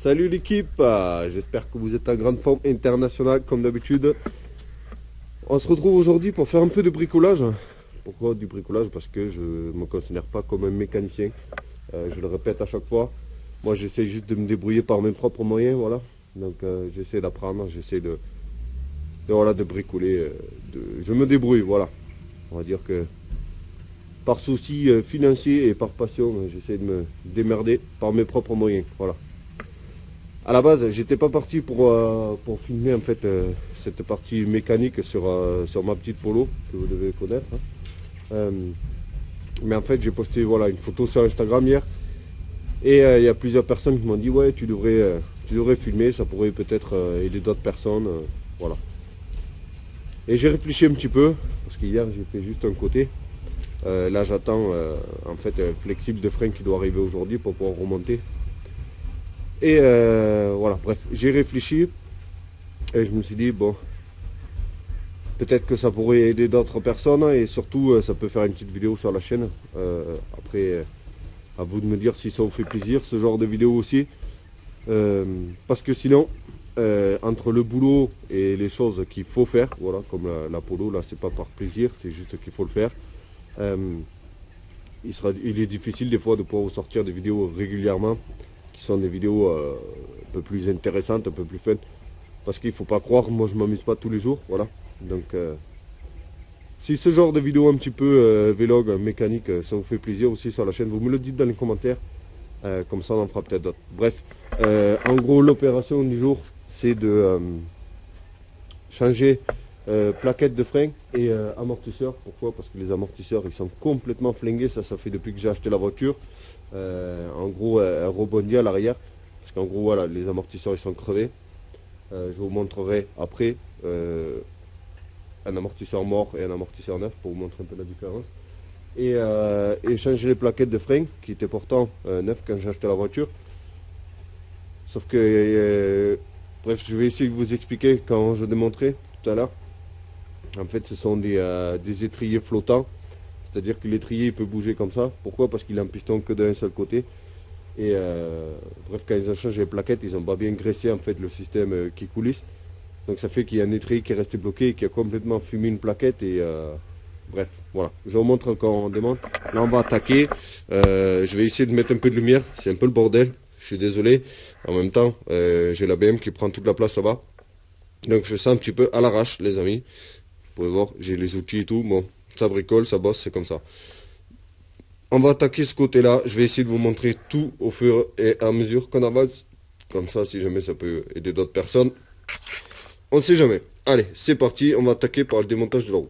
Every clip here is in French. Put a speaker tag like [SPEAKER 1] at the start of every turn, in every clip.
[SPEAKER 1] Salut l'équipe, j'espère que vous êtes en grande forme internationale comme d'habitude. On se retrouve aujourd'hui pour faire un peu de bricolage. Pourquoi du bricolage? Parce que je ne me considère pas comme un mécanicien. Je le répète à chaque fois. Moi j'essaie juste de me débrouiller par mes propres moyens, voilà. Donc j'essaie d'apprendre, j'essaie de bricoler. Je me débrouille, voilà. On va dire que par souci financier et par passion, j'essaie de me démerder par mes propres moyens, voilà. À la base, j'étais pas parti pour filmer en fait cette partie mécanique sur ma petite Polo que vous devez connaître. Mais en fait, j'ai posté voilà une photo sur Instagram hier et il y a plusieurs personnes qui m'ont dit ouais tu devrais filmer, ça pourrait peut-être aider d'autres personnes, voilà. Et j'ai réfléchi un petit peu parce qu'hier j'ai fait juste un côté. Là j'attends en fait un flexible de frein qui doit arriver aujourd'hui pour pouvoir remonter. Et voilà, bref, j'ai réfléchi et je me suis dit, bon, peut-être que ça pourrait aider d'autres personnes et surtout ça peut faire une petite vidéo sur la chaîne. Après, à vous de me dire si ça vous fait plaisir, ce genre de vidéo aussi. Parce que sinon, entre le boulot et les choses qu'il faut faire, voilà, comme la Polo, là c'est pas par plaisir, c'est juste qu'il faut le faire. Il est difficile des fois de pouvoir vous sortir des vidéos régulièrement, qui sont des vidéos un peu plus intéressantes, un peu plus fun, parce qu'il ne faut pas croire, moi je m'amuse pas tous les jours, voilà. Donc si ce genre de vidéo un petit peu vlog, mécanique, ça vous fait plaisir aussi sur la chaîne, vous me le dites dans les commentaires, comme ça on en fera peut-être d'autres. Bref, en gros l'opération du jour, c'est de changer plaquettes de frein et amortisseurs. Pourquoi? Parce que les amortisseurs ils sont complètement flingués, ça fait depuis que j'ai acheté la voiture. En gros elle rebondit à l'arrière parce qu'en gros voilà les amortisseurs ils sont crevés. Je vous montrerai après un amortisseur mort et un amortisseur neuf pour vous montrer un peu la différence et changer les plaquettes de frein qui étaient pourtant neuves quand j'ai acheté la voiture, sauf que bref je vais essayer de vous expliquer quand je démontrerai tout à l'heure. En fait ce sont des étriers flottants. C'est-à-dire que l'étrier peut bouger comme ça. Pourquoi? Parce qu'il a un piston que d'un seul côté. Et bref, quand ils ont changé les plaquettes, ils n'ont pas bien graissé en fait le système qui coulisse. Donc ça fait qu'il y a un étrier qui est resté bloqué et qui a complètement fumé une plaquette. Et bref, voilà. Je vous montre quand on démonte. Là on va attaquer. Je vais essayer de mettre un peu de lumière. C'est un peu le bordel. Je suis désolé. En même temps, j'ai la BM qui prend toute la place là-bas. Donc je sens un petit peu à l'arrache les amis. Vous pouvez voir, j'ai les outils et tout. Bon. Ça bricole, ça bosse, c'est comme ça. On va attaquer ce côté-là. Je vais essayer de vous montrer tout au fur et à mesure qu'on avance. Comme ça, si jamais ça peut aider d'autres personnes. On ne sait jamais. Allez, c'est parti. On va attaquer par le démontage de la roue.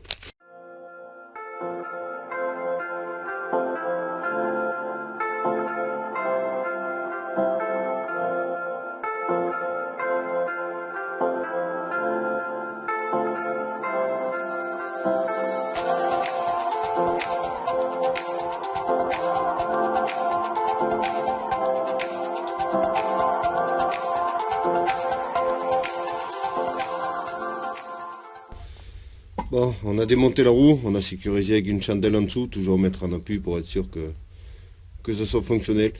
[SPEAKER 1] Bon, on a démonté la roue, on a sécurisé avec une chandelle en dessous, toujours mettre en appui pour être sûr que ce soit fonctionnel.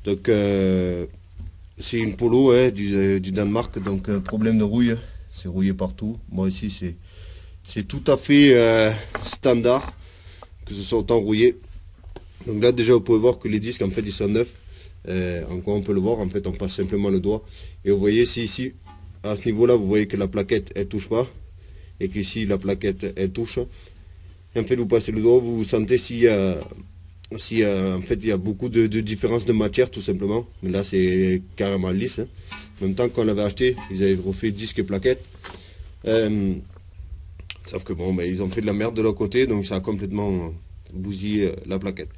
[SPEAKER 1] Donc c'est une Polo du Danemark, donc problème de rouille, c'est rouillé partout. Moi ici c'est tout à fait standard, que ce soit autant rouillé. Donc là déjà vous pouvez voir que les disques en fait ils sont neufs. Encore on peut le voir, en fait on passe simplement le doigt. Et vous voyez si ici, à ce niveau là, vous voyez que la plaquette elle touche pas. Et qu'ici la plaquette elle touche. Et en fait vous passez le doigt, vous sentez si en fait il y a beaucoup de différences de matière tout simplement. Mais là c'est carrément lisse. Hein. En même temps quand on l'avait acheté, ils avaient refait disque et plaquette. Sauf que bon, ils ont fait de la merde de leur côté, donc ça a complètement bousillé la plaquette.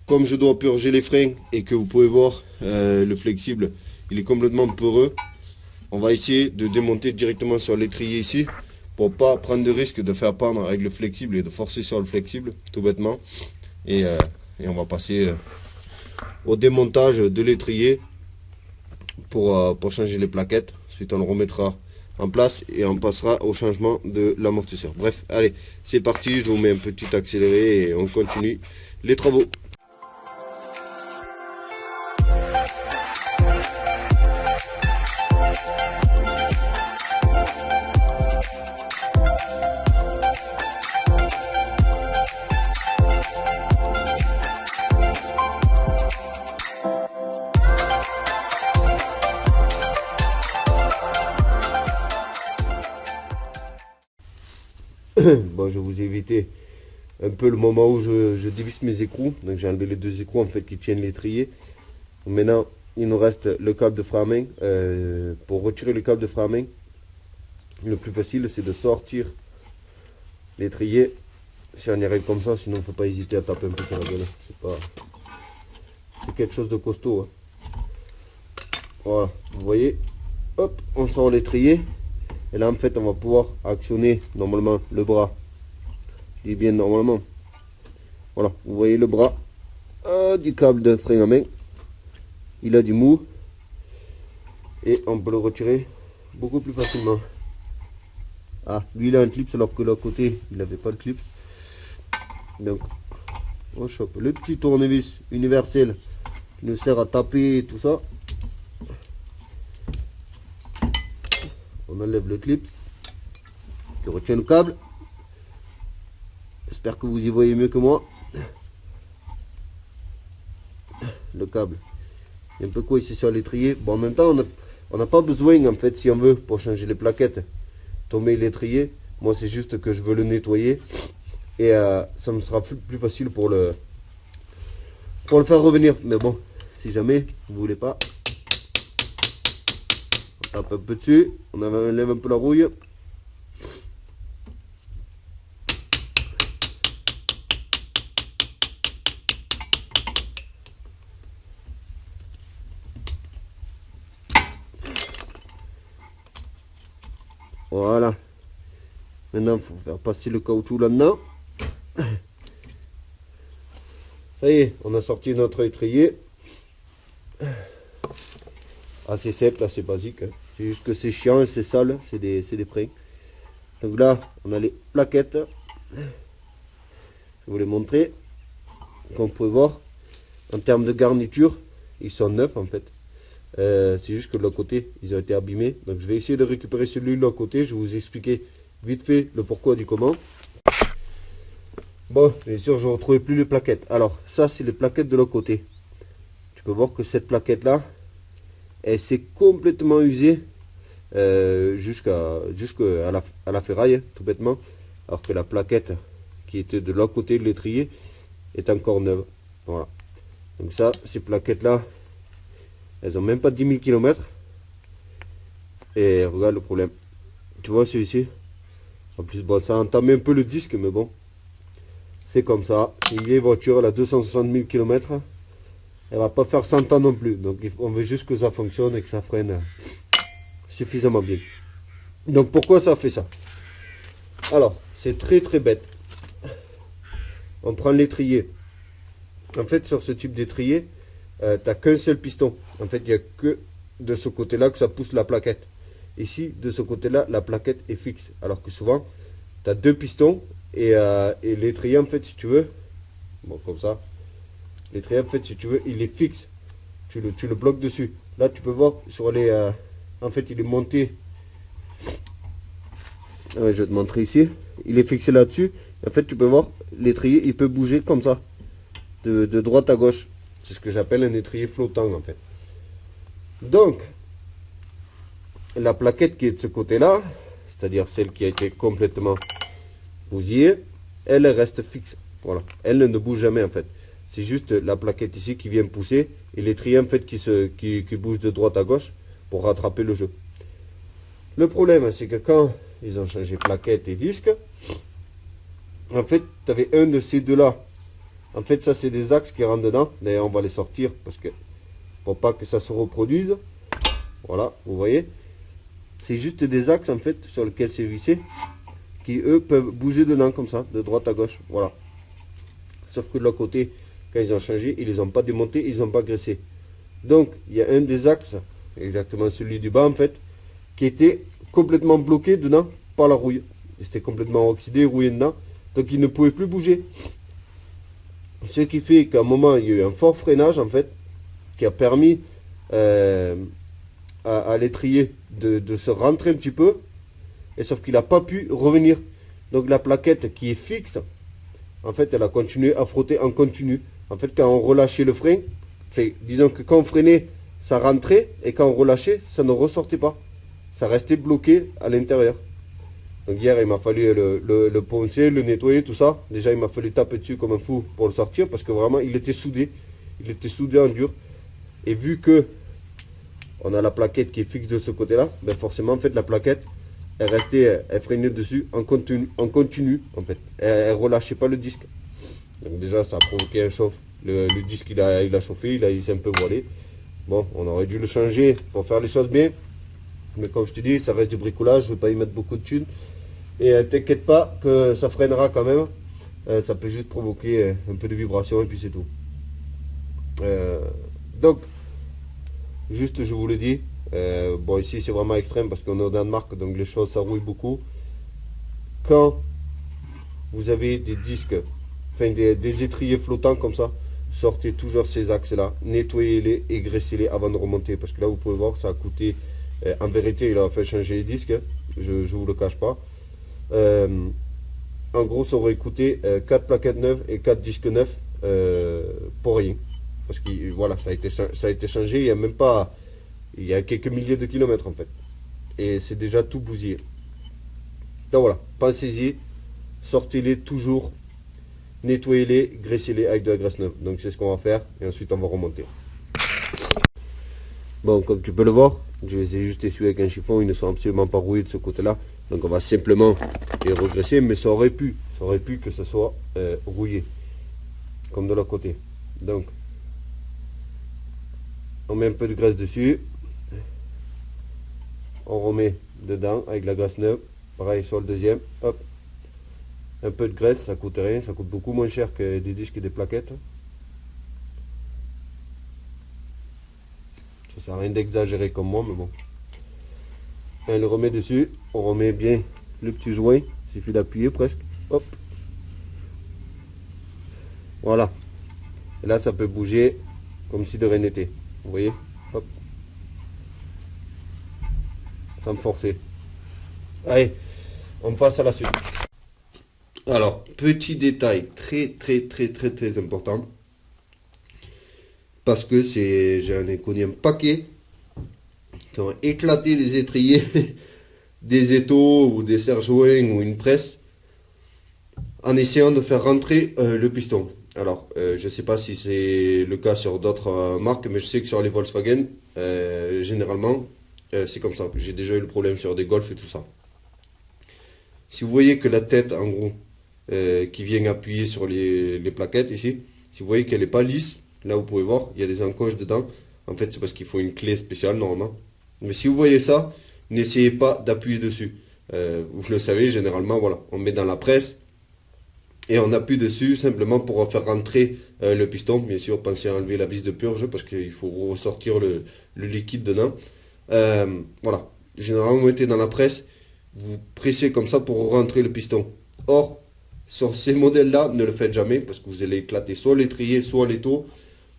[SPEAKER 1] Comme je dois purger les freins et que vous pouvez voir le flexible, il est complètement peureux. On va essayer de démonter directement sur l'étrier ici. Pour pas prendre de risque de faire pendre avec le flexible et de forcer sur le flexible, tout bêtement. Et on va passer au démontage de l'étrier pour changer les plaquettes. Ensuite on le remettra en place et on passera au changement de l'amortisseur. Bref, allez, c'est parti, je vous mets un petit accéléré et on continue les travaux. bon, je vous ai évité un peu le moment où je dévisse mes écrous. Donc j'ai enlevé les deux écrous en fait qui tiennent l'étrier. Maintenant, il nous reste le câble de frein à main. Pour retirer le câble de frein à main, le plus facile c'est de sortir l'étrier. Si on y arrive comme ça, sinon il ne faut pas hésiter à taper un peu sur la gueule. C'est quelque chose de costaud. Hein. Voilà, vous voyez, hop, on sort l'étrier. Et là en fait on va pouvoir actionner normalement le bras. Je dis bien normalement. Voilà, vous voyez le bras du câble de frein à main. Il a du mou. Et on peut le retirer beaucoup plus facilement. Ah, lui il a un clips alors que l'autre côté il n'avait pas le clips. Donc on chope le petit tournevis universel qui nous sert à taper et tout ça. On enlève le clips qui retient le câble. J'espère que vous y voyez mieux que moi. Le câble est un peu coincé sur l'étrier. Bon, en même temps on n'a pas besoin en fait, si on veut, pour changer les plaquettes, tomber l'étrier. Moi c'est juste que je veux le nettoyer. Et ça me sera plus facile pour le faire revenir. Mais bon, si jamais vous voulez pas, on tape un peu dessus, on enlève un peu la rouille. Voilà. Maintenant, il faut faire passer le caoutchouc là-dedans. Ça y est, on a sorti notre étrier. Assez simple, assez basique. Hein. C'est juste que c'est chiant et c'est sale, c'est des freins. Donc là, on a les plaquettes. Je vais vous les montrer. Comme vous pouvez voir, en termes de garniture, ils sont neufs en fait. C'est juste que de l'autre côté, ils ont été abîmés. Donc je vais essayer de récupérer celui de l'autre côté. Je vais vous expliquer vite fait le pourquoi du comment. Bon, bien sûr, je ne retrouvais plus les plaquettes. Alors, ça, c'est les plaquettes de l'autre côté. Tu peux voir que cette plaquette-là, elle s'est complètement usée jusqu'à la ferraille, tout bêtement. Alors que la plaquette qui était de l'autre côté de l'étrier est encore neuve. Voilà. Donc ça, ces plaquettes-là, elles n'ont même pas 10 000 km. Et regarde le problème. Tu vois celui-ci. En plus, bon, ça a entamé un peu le disque, mais bon. C'est comme ça. Une vieille voiture, elle a 260 000 km. Elle va pas faire 100 ans non plus. Donc on veut juste que ça fonctionne et que ça freine suffisamment bien. Donc pourquoi ça fait ça? Alors, c'est très très bête. On prend l'étrier. En fait, sur ce type d'étrier, tu n'as qu'un seul piston. En fait, il n'y a que de ce côté-là que ça pousse la plaquette. Ici, de ce côté-là, la plaquette est fixe. Alors que souvent, tu as deux pistons. Et l'étrier en fait si tu veux, bon comme ça, l'étrier en fait si tu veux il est fixe, tu le bloques dessus. Là tu peux voir sur les, en fait il est monté, ouais, je vais te montrer ici, il est fixé là-dessus. En fait tu peux voir l'étrier il peut bouger comme ça, de droite à gauche. C'est ce que j'appelle un étrier flottant en fait. Donc la plaquette qui est de ce côté là, c'est-à-dire celle qui a été complètement bousillée, elle reste fixe. Voilà, elle ne bouge jamais en fait. C'est juste la plaquette ici qui vient pousser et l'étrier en fait qui bouge de droite à gauche pour rattraper le jeu. Le problème c'est que quand ils ont changé plaquette et disque, en fait tu avais un de ces deux là. En fait ça c'est des axes qui rentrent dedans. D'ailleurs on va les sortir parce que pour pas que ça se reproduise. Voilà, vous voyez, c'est juste des axes en fait sur lesquels c'est vissé, qui eux peuvent bouger dedans comme ça, de droite à gauche, voilà. Sauf que de l'autre côté, quand ils ont changé, ils les ont pas démontés, ils n'ont pas graissé. Donc, il y a un des axes, exactement celui du bas en fait, qui était complètement bloqué dedans par la rouille. C'était complètement oxydé, rouillé dedans, donc il ne pouvait plus bouger. Ce qui fait qu'à un moment, il y a eu un fort freinage en fait, qui a permis à l'étrier de se rentrer un petit peu. Et sauf qu'il n'a pas pu revenir. Donc la plaquette qui est fixe, en fait, elle a continué à frotter en continu. En fait, quand on relâchait le frein, disons que quand on freinait, ça rentrait, et quand on relâchait, ça ne ressortait pas. Ça restait bloqué à l'intérieur. Donc hier, il m'a fallu le poncer, le nettoyer, tout ça. Déjà, il m'a fallu taper dessus comme un fou pour le sortir parce que vraiment, il était soudé. Il était soudé en dur. Et vu que on a la plaquette qui est fixe de ce côté-là, ben forcément, en fait, la plaquette, elle restait, elle freinait dessus en continu en fait. Elle relâchait pas le disque. Donc déjà, ça a provoqué un chauffe. Le disque, il a chauffé, il s'est un peu voilé. Bon, on aurait dû le changer pour faire les choses bien. Mais comme je te dis, ça reste du bricolage, je ne vais pas y mettre beaucoup de thunes. Et t'inquiète pas que ça freinera quand même. Ça peut juste provoquer un peu de vibration et puis c'est tout. Donc, juste je vous le dis, bon ici c'est vraiment extrême parce qu'on est au Danemark, donc les choses ça rouille beaucoup. Quand vous avez des disques, enfin des étriers flottants comme ça, sortez toujours ces axes là, nettoyez-les et graissez-les avant de remonter. Parce que là vous pouvez voir ça a coûté, en vérité il a fait changer les disques, je ne vous le cache pas. En gros ça aurait coûté 4 plaquettes neuves et 4 disques neufs pour rien. Parce que voilà, ça a été changé il y a quelques milliers de kilomètres en fait. Et c'est déjà tout bousillé. Donc voilà, pensez-y, sortez-les toujours, nettoyez-les, graissez-les avec de la graisse neuve. Donc c'est ce qu'on va faire et ensuite on va remonter. Bon, comme tu peux le voir, je les ai juste essuyés avec un chiffon, ils ne sont absolument pas rouillés de ce côté-là. Donc on va simplement les regresser, mais ça aurait pu que ce soit rouillé, comme de l'autre côté. Donc, on met un peu de graisse dessus, on remet dedans avec la graisse neuve, pareil sur le deuxième, hop, un peu de graisse, ça coûte rien, ça coûte beaucoup moins cher que des disques et des plaquettes. Ça sert à rien d'exagérer comme moi, mais bon. Et on le remet dessus, on remet bien le petit joint, il suffit d'appuyer presque, hop. Voilà. Et là, ça peut bouger comme si de rien n'était. Vous voyez, hop. Sans me forcer. Allez, on passe à la suite. Alors, petit détail très important. Parce que j'en ai connu un paquet qui ont éclaté les étriers des étaux ou des serre-joints ou une presse en essayant de faire rentrer le piston. Alors, je ne sais pas si c'est le cas sur d'autres marques, mais je sais que sur les Volkswagen, généralement, c'est comme ça. J'ai déjà eu le problème sur des Golf et tout ça. Si vous voyez que la tête, en gros, qui vient appuyer sur les plaquettes ici, si vous voyez qu'elle n'est pas lisse, là vous pouvez voir, il y a des encoches dedans. En fait, c'est parce qu'il faut une clé spéciale normalement. Mais si vous voyez ça, n'essayez pas d'appuyer dessus. Vous le savez, généralement, voilà, on met dans la presse et on appuie dessus simplement pour faire rentrer le piston. Bien sûr, pensez à enlever la vis de purge parce qu'il faut ressortir le liquide dedans. Voilà, généralement, vous mettez dans la presse, vous pressez comme ça pour rentrer le piston. Or, sur ces modèles-là, ne le faites jamais parce que vous allez éclater soit l'étrier, soit l'étau.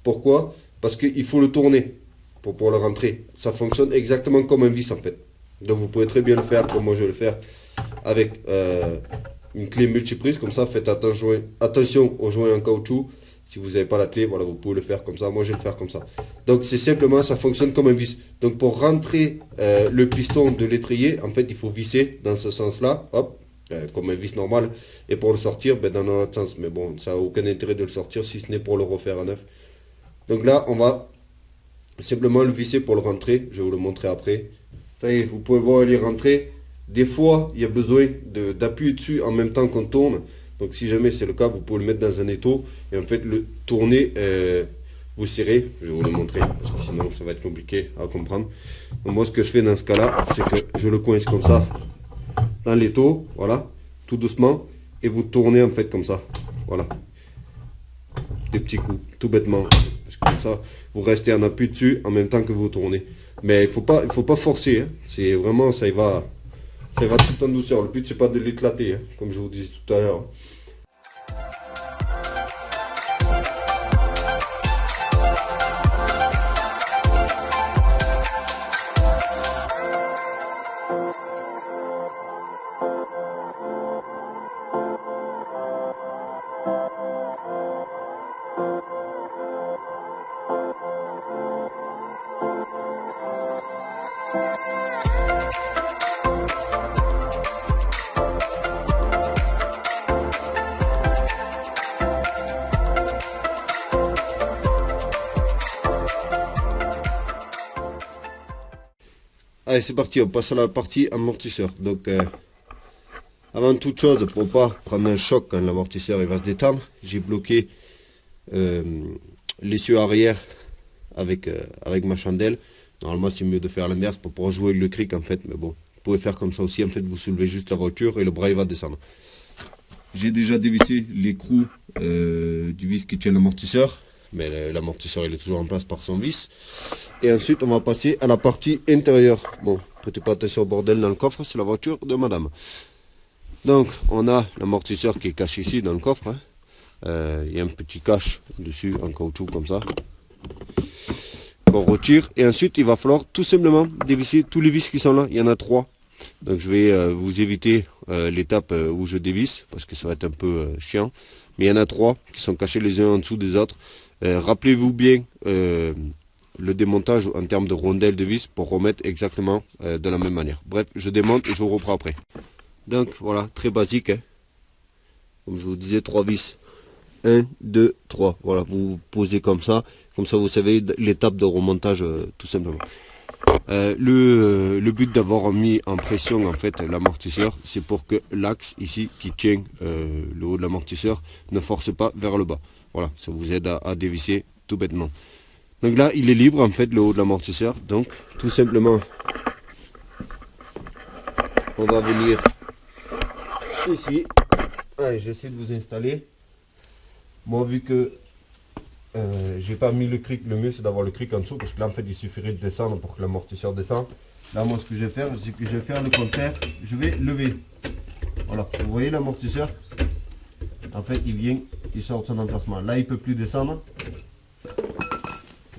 [SPEAKER 1] Pourquoi? Parce qu'il faut le tourner pour pouvoir le rentrer. Ça fonctionne exactement comme un vis en fait. Donc vous pouvez très bien le faire comme moi je vais le faire avec une clé multiprise. Comme ça, faites attention aux joints en caoutchouc. Si vous n'avez pas la clé, voilà, vous pouvez le faire comme ça. Moi, je vais le faire comme ça. Donc c'est simplement, ça fonctionne comme un vis. Donc pour rentrer le piston de l'étrier, en fait, il faut visser dans ce sens-là. Hop. Comme un vis normal, et pour le sortir dans notre sens, mais bon, ça n'a aucun intérêt de le sortir si ce n'est pour le refaire à neuf. Donc là on va simplement le visser pour le rentrer, je vais vous le montrer après. Ça y est, vous pouvez voir il est rentré. Des fois il y a besoin d'appuyer dessus en même temps qu'on tourne, donc si jamais c'est le cas, vous pouvez le mettre dans un étau et en fait le tourner, vous serrez, je vais vous le montrer parce que sinon ça va être compliqué à comprendre. Donc moi ce que je fais dans ce cas là, c'est que je le coince comme ça dans l'étau, voilà, tout doucement, et vous tournez en fait comme ça, voilà, des petits coups, tout bêtement, parce que comme ça, vous restez en appui dessus en même temps que vous tournez, mais il faut pas forcer, hein. C'est vraiment, ça y va tout en douceur, le but c'est pas de l'éclater, hein, comme je vous disais tout à l'heure. Allez, c'est parti, on passe à la partie amortisseur. Donc, avant toute chose, pour pas prendre un choc quand l'amortisseur il va se détendre, j'ai bloqué l'essieu arrière avec ma chandelle. Normalement, c'est mieux de faire l'inverse pour pouvoir jouer le cric en fait, mais bon, vous pouvez faire comme ça aussi. En fait, vous soulevez juste la voiture et le bras il va descendre. J'ai déjà dévissé l'écrou du vis qui tient l'amortisseur, mais l'amortisseur il est toujours en place par son vis. Et ensuite, on va passer à la partie intérieure. Bon, prêtez pas attention au bordel dans le coffre, c'est la voiture de madame. Donc, on a l'amortisseur qui est caché ici dans le coffre. Hein. Il y a un petit cache dessus en caoutchouc comme ça qu'on retire, et ensuite il va falloir tout simplement dévisser tous les vis qui sont là. Il y en a 3, donc je vais vous éviter l'étape où je dévisse parce que ça va être un peu chiant, mais il y en a 3 qui sont cachés les uns en dessous des autres. Rappelez-vous bien le démontage en termes de rondelles de vis pour remettre exactement de la même manière. Bref, je démonte et je vous reprends après. Donc voilà, très basique, hein. Comme je vous disais, 3 vis. 1, 2, 3. Voilà, vous posez comme ça vous savez l'étape de remontage tout simplement. Le but d'avoir mis en pression en fait l'amortisseur, c'est pour que l'axe ici qui tient le haut de l'amortisseur ne force pas vers le bas. Voilà, ça vous aide à dévisser tout bêtement. Donc là, il est libre en fait le haut de l'amortisseur. Donc tout simplement, on va venir ici. Allez, j'essaie de vous installer. Moi, vu que j'ai pas mis le cric, le mieux c'est d'avoir le cric en dessous, parce que là en fait il suffirait de descendre pour que l'amortisseur descende. Là moi ce que je vais faire, c'est que je vais faire le contraire, je vais lever. Voilà, vous voyez l'amortisseur, en fait il sort de son emplacement. Là il peut plus descendre.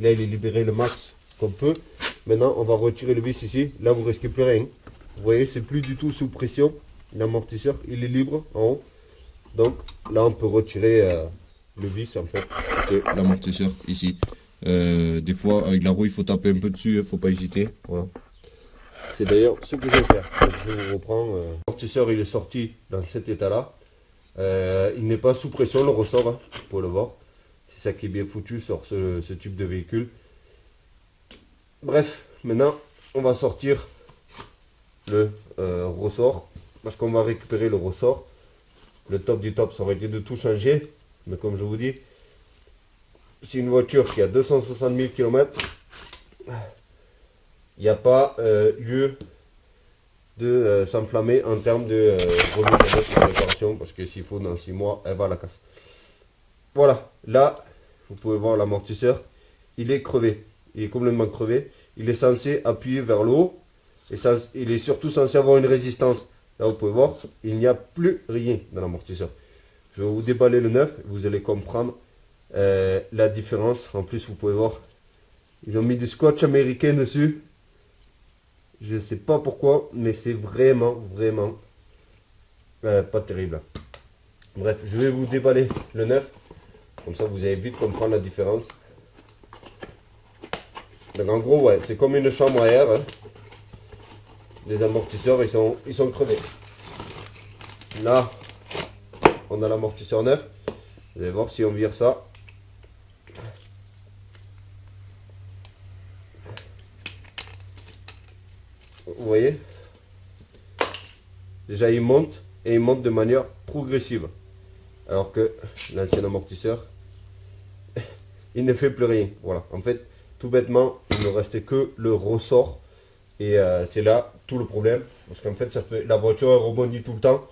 [SPEAKER 1] Là il est libéré le max qu'on peut. Maintenant on va retirer le vis ici, là vous risquez plus rien. Vous voyez, c'est plus du tout sous pression, l'amortisseur il est libre en haut. Donc là on peut retirer le vis en fait de l'amortisseur ici. Des fois avec la roue il faut taper un peu dessus, il ne faut pas hésiter. Voilà. C'est d'ailleurs ce que je vais faire. Donc, je vous reprends. L'amortisseur il est sorti dans cet état là. Il n'est pas sous pression, le ressort, hein, vous pouvez le voir. C'est ça qui est bien foutu sur ce type de véhicule. Bref, maintenant on va sortir le ressort, parce qu'on va récupérer le ressort. Le top du top, ça aurait été de tout changer. Mais comme je vous dis, c'est une voiture qui a 260 000 km. Il n'y a pas lieu de s'enflammer en termes de remise de réparation. Parce que s'il faut, dans 6 mois, elle va à la casse. Voilà, là, vous pouvez voir l'amortisseur. Il est crevé. Il est complètement crevé. Il est censé appuyer vers le haut. Et ça, il est surtout censé avoir une résistance. Là, vous pouvez voir, il n'y a plus rien dans l'amortisseur. Je vais vous déballer le neuf, vous allez comprendre la différence. En plus, vous pouvez voir, ils ont mis du scotch américain dessus. Je ne sais pas pourquoi, mais c'est vraiment pas terrible. Bref, je vais vous déballer le neuf. Comme ça, vous allez vite comprendre la différence. Donc en gros, ouais, c'est comme une chambre à air. Hein. Les amortisseurs, ils sont crevés. Là, on a l'amortisseur neuf. Vous allez voir si on vire ça. Vous voyez? Déjà, il monte et il monte de manière progressive. Alors que l'ancien amortisseur, il ne fait plus rien. Voilà. En fait, tout bêtement, il ne restait que le ressort. Et c'est là tout le problème. Parce qu'en fait, la voiture elle rebondit tout le temps.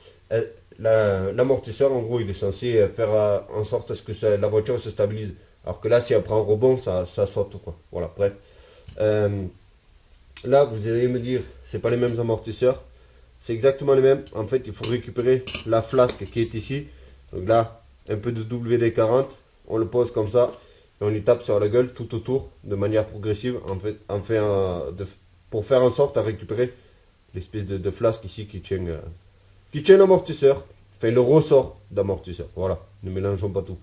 [SPEAKER 1] L'amortisseur, en gros, il est censé faire en sorte à ce que la voiture se stabilise. Alors que là, si elle prend un rebond, ça saute, quoi. Voilà, bref. Là, vous allez me dire, c'est pas les mêmes amortisseurs. C'est exactement les mêmes. En fait, il faut récupérer la flasque qui est ici. Donc là, un peu de WD-40. On le pose comme ça. Et on y tape sur la gueule tout autour, de manière progressive. Pour faire en sorte à récupérer l'espèce de flasque ici qui tient l'amortisseur. Enfin, le ressort d'amortisseur. Voilà, ne mélangeons pas tout.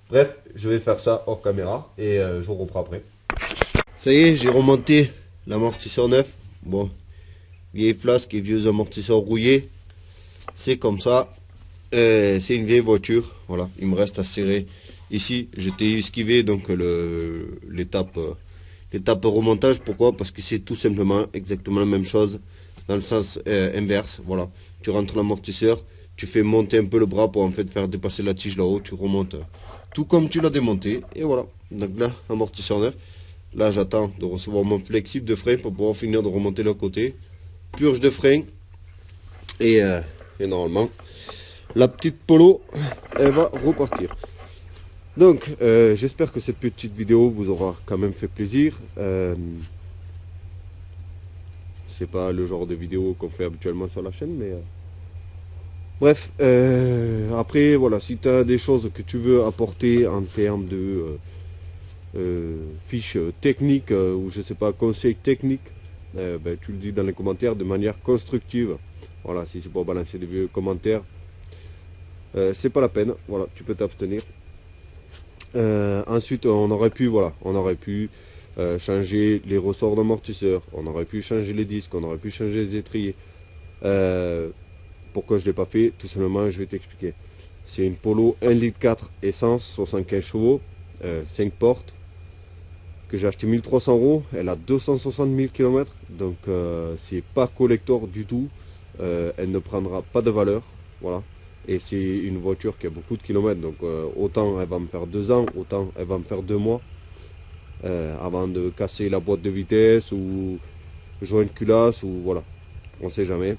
[SPEAKER 1] Bref, je vais faire ça hors caméra et je vous reprends après. Ça y est, j'ai remonté l'amortisseur neuf. Bon, vieille flasque et vieux amortisseurs rouillés. C'est comme ça. C'est une vieille voiture. Voilà, il me reste à serrer. Ici, j'étais esquivé donc l'étape l'étape remontage. Pourquoi? Parce que c'est tout simplement exactement la même chose dans le sens inverse. Voilà, tu rentres l'amortisseur, tu fais monter un peu le bras pour en fait faire dépasser la tige là-haut, tu remontes tout comme tu l'as démonté, et voilà. Donc là, amortisseur neuf. Là, j'attends de recevoir mon flexible de frein pour pouvoir finir de remonter le côté. Purge de frein. Et normalement, la petite Polo, elle va repartir. Donc, j'espère que cette petite vidéo vous aura quand même fait plaisir. C'est pas le genre de vidéo qu'on fait habituellement sur la chaîne, mais... Bref, après, voilà, si tu as des choses que tu veux apporter en termes de fiches techniques ou je sais pas, conseils techniques, ben, tu le dis dans les commentaires de manière constructive. Voilà, si c'est pour balancer des vieux commentaires, c'est pas la peine. Voilà, tu peux t'abstenir. Ensuite, on aurait pu changer les ressorts d'amortisseur, on aurait pu changer les disques, on aurait pu changer les étriers. Pourquoi je ne l'ai pas fait? Tout simplement, je vais t'expliquer. C'est une Polo 1,4 litre essence, 75 chevaux, 5 portes, que j'ai acheté 1300 euros. Elle a 260 000 km, donc c'est pas collector du tout. Elle ne prendra pas de valeur, voilà. Et c'est une voiture qui a beaucoup de kilomètres, donc autant elle va me faire 2 ans, autant elle va me faire 2 mois, avant de casser la boîte de vitesse ou joindre culasse, ou voilà, on sait jamais.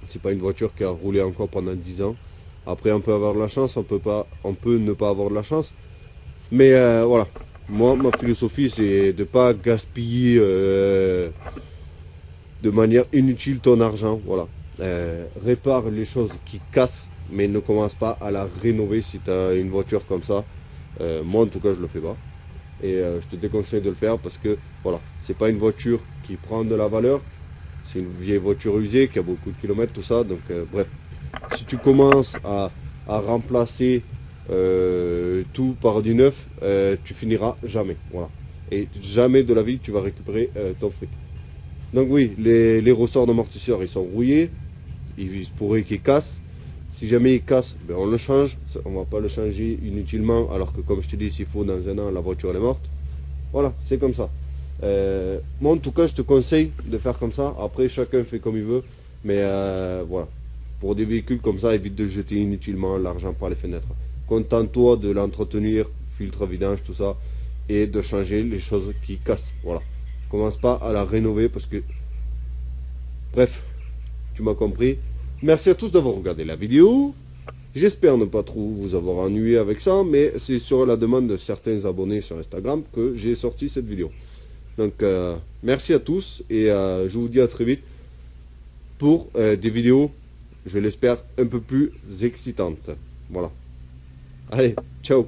[SPEAKER 1] C'est pas une voiture qui a roulé encore pendant 10 ans. Après, on peut avoir de la chance, on peut ne pas avoir de la chance. Mais voilà, moi, ma philosophie, c'est de ne pas gaspiller de manière inutile ton argent. Voilà. Répare les choses qui cassent, mais ne commence pas à la rénover si tu as une voiture comme ça. Moi, en tout cas, je le fais pas. Et je te déconseille de le faire parce que, voilà, c'est pas une voiture qui prend de la valeur. C'est une vieille voiture usée qui a beaucoup de kilomètres, tout ça. Donc, bref, si tu commences à remplacer tout par du neuf, tu finiras jamais. Voilà. Et jamais de la vie tu vas récupérer ton fric. Donc oui, les ressorts d'amortisseurs, ils sont rouillés. Il se pourrait qu'ils cassent. Si jamais ils cassent, ben on le change. On va pas le changer inutilement. Alors que comme je te dis, s'il faut dans un an, la voiture elle est morte. Voilà, c'est comme ça. Moi en tout cas je te conseille de faire comme ça. Après chacun fait comme il veut. Mais voilà. Pour des véhicules comme ça, évite de jeter inutilement l'argent par les fenêtres. Contente-toi de l'entretenir, filtre vidange, tout ça. Et de changer les choses qui cassent. Voilà. Commence pas à la rénover parce que... Bref, tu m'as compris. Merci à tous d'avoir regardé la vidéo. J'espère ne pas trop vous avoir ennuyé avec ça, mais c'est sur la demande de certains abonnés sur Instagram que j'ai sorti cette vidéo. Donc, merci à tous et je vous dis à très vite pour des vidéos, je l'espère, un peu plus excitantes. Voilà. Allez, ciao!